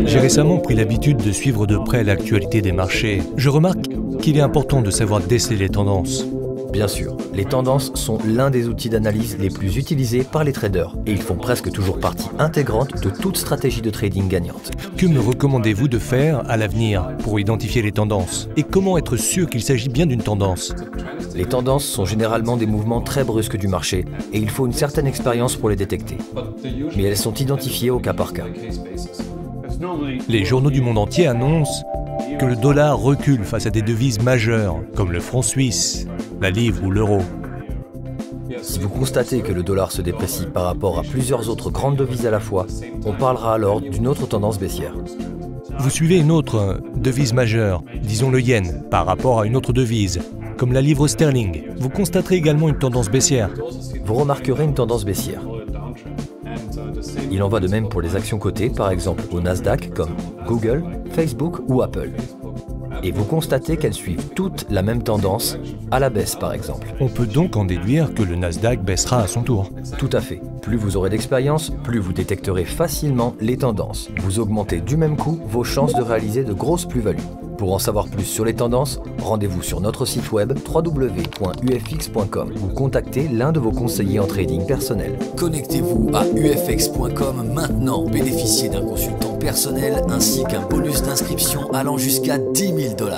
J'ai récemment pris l'habitude de suivre de près l'actualité des marchés. Je remarque qu'il est important de savoir déceler les tendances. Bien sûr, les tendances sont l'un des outils d'analyse les plus utilisés par les traders et ils font presque toujours partie intégrante de toute stratégie de trading gagnante. Que me recommandez-vous de faire à l'avenir pour identifier les tendances? Et comment être sûr qu'il s'agit bien d'une tendance? Les tendances sont généralement des mouvements très brusques du marché et il faut une certaine expérience pour les détecter. Mais elles sont identifiées au cas par cas. Les journaux du monde entier annoncent que le dollar recule face à des devises majeures, comme le franc suisse, la livre ou l'euro. Si vous constatez que le dollar se déprécie par rapport à plusieurs autres grandes devises à la fois, on parlera alors d'une autre tendance baissière. Vous suivez une autre devise majeure, disons le yen, par rapport à une autre devise, comme la livre sterling. Vous constaterez également une tendance baissière. Vous remarquerez une tendance baissière. Il en va de même pour les actions cotées, par exemple au Nasdaq, comme Google, Facebook ou Apple. Et vous constatez qu'elles suivent toutes la même tendance, à la baisse par exemple. On peut donc en déduire que le Nasdaq baissera à son tour. Tout à fait. Plus vous aurez d'expérience, plus vous détecterez facilement les tendances. Vous augmentez du même coup vos chances de réaliser de grosses plus-values. Pour en savoir plus sur les tendances, rendez-vous sur notre site web www.ufx.com ou contactez l'un de vos conseillers en trading personnel. Connectez-vous à ufx.com maintenant. Bénéficiez d'un consultant personnel ainsi qu'un bonus d'inscription allant jusqu'à $10 000.